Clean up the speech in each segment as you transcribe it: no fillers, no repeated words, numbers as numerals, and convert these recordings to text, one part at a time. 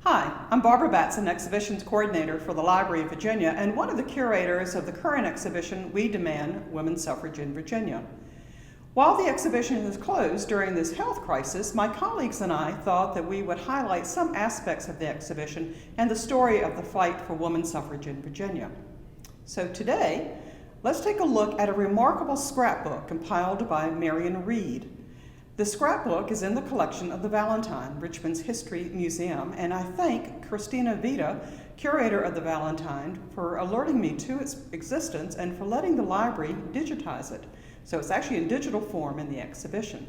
Hi, I'm Barbara Batson, Exhibitions Coordinator for the Library of Virginia and one of the curators of the current exhibition, We Demand Women's Suffrage in Virginia. While the exhibition is closed during this health crisis, my colleagues and I thought that we would highlight some aspects of the exhibition and the story of the fight for women's suffrage in Virginia. So today, let's take a look at a remarkable scrapbook compiled by Marion Reed. The scrapbook is in the collection of the Valentine, Richmond's History Museum, and I thank Christina Vita, curator of the Valentine, for alerting me to its existence and for letting the library digitize it. So it's actually in digital form in the exhibition.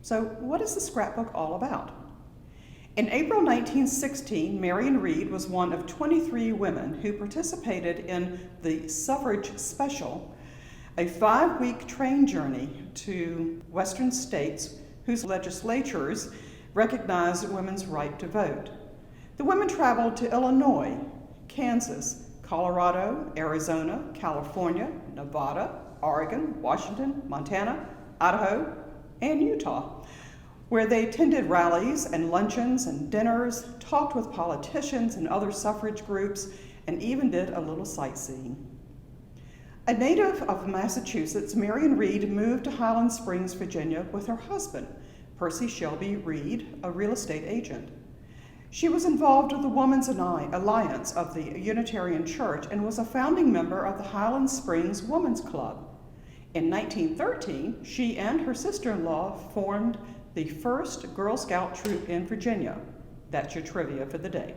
So what is the scrapbook all about? In April 1916, Marion Reed was one of 23 women who participated in the Suffrage Special, a 5-week train journey to Western states whose legislatures recognized women's right to vote. The women traveled to Illinois, Kansas, Colorado, Arizona, California, Nevada, Oregon, Washington, Montana, Idaho, and Utah, where they attended rallies and luncheons and dinners, talked with politicians and other suffrage groups, and even did a little sightseeing. A native of Massachusetts, Marion Reed moved to Highland Springs, Virginia with her husband, Percy Shelby Reed, a real estate agent. She was involved with the Women's Alliance of the Unitarian Church and was a founding member of the Highland Springs Women's Club. In 1913, she and her sister-in-law formed the first Girl Scout troop in Virginia. That's your trivia for the day.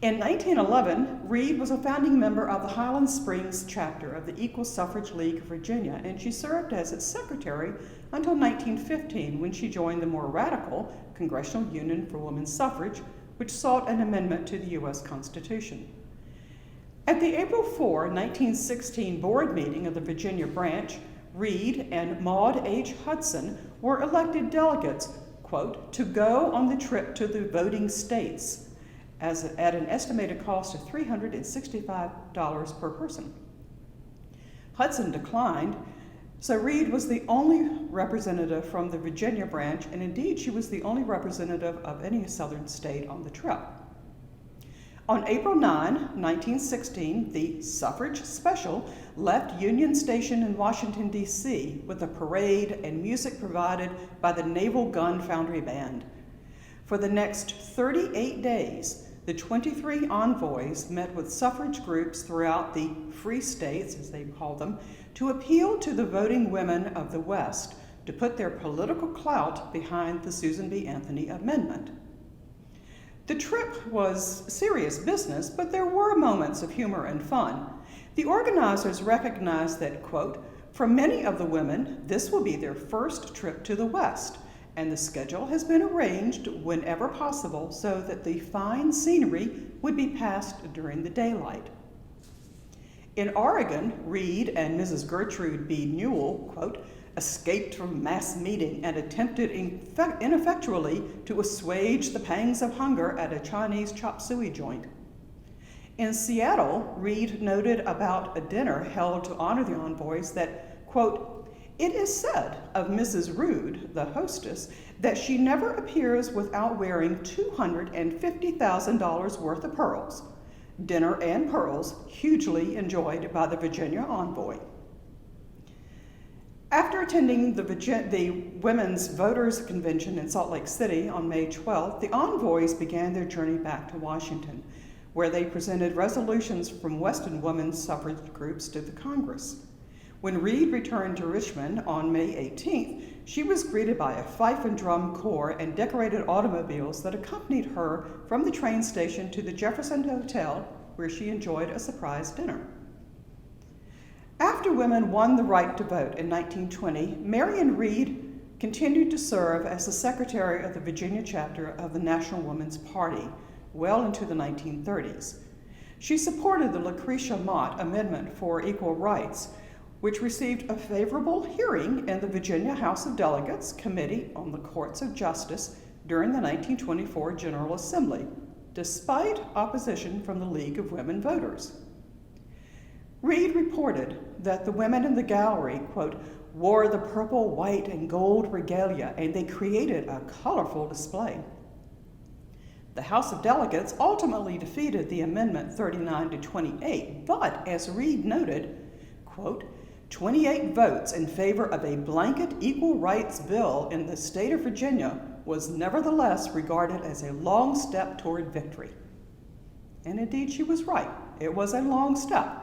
In 1911, Reed was a founding member of the Highland Springs chapter of the Equal Suffrage League of Virginia, and she served as its secretary until 1915, when she joined the more radical Congressional Union for Women's Suffrage, which sought an amendment to the U.S. Constitution. At the April 4, 1916 board meeting of the Virginia branch, Reed and Maud H. Hudson were elected delegates, quote, to go on the trip to the voting states, at an estimated cost of $365 per person. Hudson declined, so Reed was the only representative from the Virginia branch, and indeed she was the only representative of any southern state on the trip. On April 9, 1916, the Suffrage Special left Union Station in Washington, D.C. with a parade and music provided by the Naval Gun Foundry Band. For the next 38 days, the 23 envoys met with suffrage groups throughout the free states, as they called them, to appeal to the voting women of the West to put their political clout behind the Susan B. Anthony Amendment. The trip was serious business, but there were moments of humor and fun. The organizers recognized that, quote, for many of the women, this will be their first trip to the West, and the schedule has been arranged whenever possible so that the fine scenery would be passed during the daylight. In Oregon, Reed and Mrs. Gertrude B. Newell, quote, escaped from mass meeting and attempted ineffectually to assuage the pangs of hunger at a Chinese chop suey joint. In Seattle, Reed noted about a dinner held to honor the envoys that, quote, it is said of Mrs. Rood, the hostess, that she never appears without wearing $250,000 worth of pearls. Dinner and pearls hugely enjoyed by the Virginia envoy. After attending the Women's Voters Convention in Salt Lake City on May 12th, the envoys began their journey back to Washington, where they presented resolutions from Western women's suffrage groups to the Congress. When Reed returned to Richmond on May 18th, she was greeted by a fife and drum corps and decorated automobiles that accompanied her from the train station to the Jefferson Hotel, where she enjoyed a surprise dinner. After women won the right to vote in 1920, Marion Reed continued to serve as the secretary of the Virginia chapter of the National Woman's Party well into the 1930s. She supported the Lucretia Mott Amendment for Equal Rights, which received a favorable hearing in the Virginia House of Delegates Committee on the Courts of Justice during the 1924 General Assembly, despite opposition from the League of Women Voters. Reed reported that the women in the gallery, quote, wore the purple, white, and gold regalia, and they created a colorful display. The House of Delegates ultimately defeated the amendment 39 to 28, but as Reed noted, quote, 28 votes in favor of a blanket equal rights bill in the state of Virginia was nevertheless regarded as a long step toward victory. And indeed, she was right. It was a long step.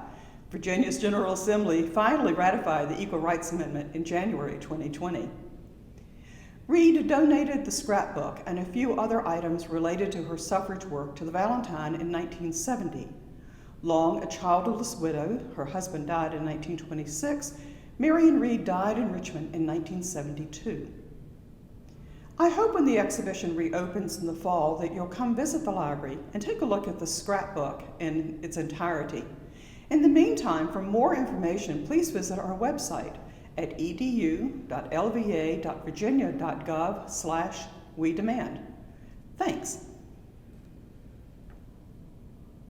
Virginia's General Assembly finally ratified the Equal Rights Amendment in January 2020. Reed donated the scrapbook and a few other items related to her suffrage work to the Valentine in 1970. Long a childless widow, her husband died in 1926, Marion Reed died in Richmond in 1972. I hope when the exhibition reopens in the fall that you'll come visit the library and take a look at the scrapbook in its entirety. In the meantime, for more information, please visit our website at edu.lva.virginia.gov/wedemand. Thanks.